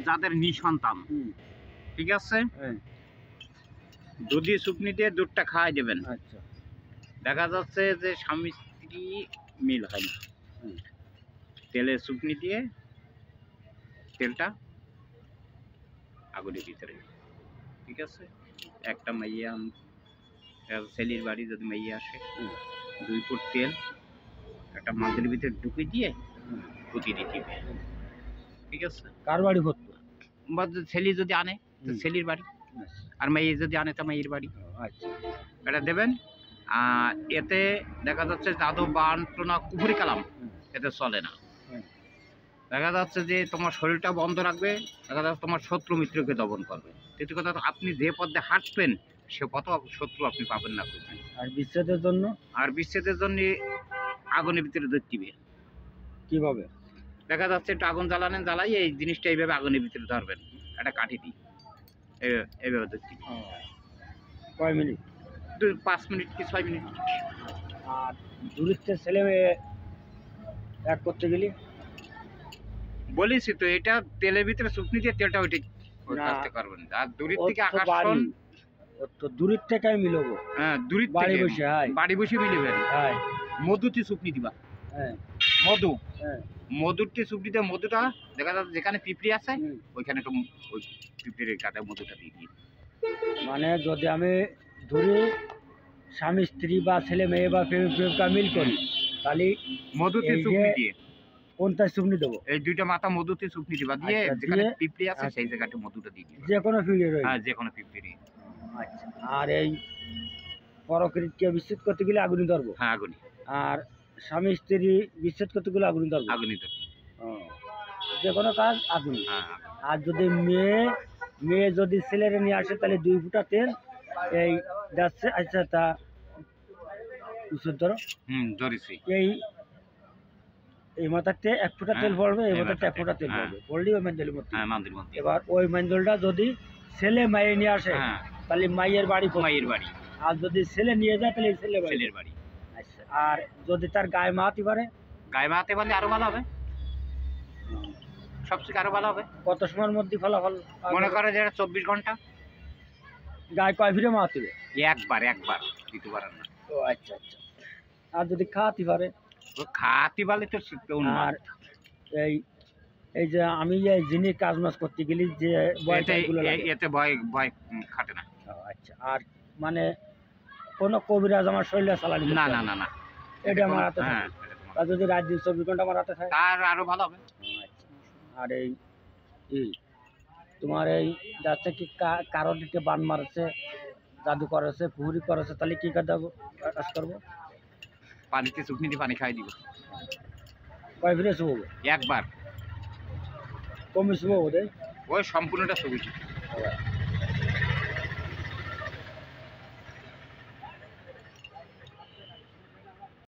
যাদের নিঃসন্তান, ঠিক আছে, দুধি শুকনি দিয়ে দুধটা খাওয়াই দেবেন। আচ্ছা, দেখা যাচ্ছে যে স্বামী স্ত্রী মিল হয় না, তেলে শুকনি দিয়ে তেলটা আগুনের ভিতরে, ঠিক আছে। একটা মাইয়া ছেলের বাড়ি যদি মাইয়া আসে 2 ফুট তেল একটা মাছের ভিতরে ঢুকে দিয়ে পুঁতি দিতে হবে, ঠিক আছে। কার বাড়ি ভরতো? বা ছেলে যদি আনে তো ছেলের বাড়ি, আর মাইয়া যদি আনে তো মাইয়ের বাড়ি। আচ্ছা, এটা দেবেন। এতে দেখা যাচ্ছে জাদু বান্টনা কুফরি কালাম এতে চলে না। দেখা যাচ্ছে যে তোমার শরীরটা বন্ধ রাখবে, দেখা যাচ্ছে তোমার শত্রু মিত্রকে দমন করবে। তৃতীয় কথা, আপনি যে পথে হাঁটবেন সে পথ শত্রু আপনি পাবেন না। আর বিচ্ছেদের জন্য? আর বিচ্ছেদের জন্য আগুনের ভিতরে দুধ দিবে। কিভাবে? দেখা যাচ্ছে একটু আগুন জ্বালানেন, জ্বালাই এই জিনিসটা এইভাবে আগুনের ভিতরে ধরবেন, একটা কাঠি দিই এইভাবে দুধ দিবে। কয় মিনিট? 5 মিনিট কি 6 মিনিট। আর দূরত্বের ছেলে মেয়ে এক করতে গেলে? বলেছি তো, এটা তেলের ভিতরে শুকনি দিয়ে তেলটা ওইটা কাজটা করবেন। আর দূরের থেকে আকর্ষণ, তো দূরের থেকে মিলবো। হ্যাঁ, দূরের বাড়ি থেকে বসে, বাড়ি বসে মিলিবেন। মধুতে শুকনি দিবা, মধু, মধুরটি শুকনি দিয়ে মধুটা দেখা যাচ্ছে যেখানে পিঁপড়ি আছে ওইখানে একটু ওই পিঁপড়ির কাটা মধুটা দিয়ে দিই। মানে যদি আমি দূরে স্বামী স্ত্রী বা ছেলে মেয়ে বা প্রেমিকা মিল করি তাহলে মধুতে শুকনি দিয়ে কোনটা শুকনি দেবো? এই 2টা মাথা মধুতে শুকনি দিবা, দিয়ে যেখানে পিঁপড়ি আছে সেই জায়গাটা মধুটা দিয়ে দিবা। যে কোনো পিঁপড়ি রইবে? হ্যাঁ, যে কোনো পিঁপড়ি। আচ্ছা, আর এই পরকৃতকে বিচ্ছেদ করতে গেলে আগুনি ধরবো? হ্যাঁ, আগুনি। আর স্বামী স্ত্রী বিচ্ছেদ করতে গেলে আগুনি ধরবো? আগুনি ধরবো। যে কোনো কাজ আগুনি। হ্যাঁ। আর যদি মেয়ে যদি ছেলেরে নিয়ে আসে তাহলে 2 ফুটা তেল এই যাচ্ছে। আচ্ছা, তা ধরো ধরেছি। এই মাথাতে 1 ফুটা তেল পড়বে, এই মাথাতে 1 ফুটা তেল পড়বে, পড়লেই ওই মেন্ডেলের মধ্যে। এবার ওই মেন্ডেলটা যদি ছেলে মাইয়ে নিয়ে আসে তাহলে মাইয়ের বাড়ি, আর যদি ছেলে নিয়ে যায় তাহলে ছেলের বাড়ি। আচ্ছা, আর যদি তার গায়ে মাহাতি পারে? গায়ে মাহাতে পারলে আরো ভালো হবে, সবচেয়ে আরো ভালো হবে। কত সময়ের মধ্যে ফলাফল? মনে করে যে 24 ঘন্টা। গায়ে কয় ফিরে মাহাতি? একবার দিতে পারেন না। ও আচ্ছা। আর যদি খাওয়াতে পারে? খাওয়াতে পারলে তো। আর এই যে আমি যিনি কাজ মাছ করতে গেলি যে এতে ভয় খাটে না। আচ্ছা, আর মানে কোন কবিরাজ আমার শরীরে চালানি? না, এটা আমার হাতে থাকে। আর যদি রাত দিন 24 ঘন্টা আমার হাতে থাকে তার আরো ভালো হবে। আচ্ছা, আর এই তোমার এই যাচ্ছে কি কারোর দিকে বান মারছে, জাদু করেছে, পুহুরি করেছে, তাহলে কি কাজ করবো? পানিতে শুকনি দিয়ে পানি খাই দিব। কয় ফিরে শুবো? একবার। কমে শুবো ওদের? ওই সম্পূর্ণটা শুবি।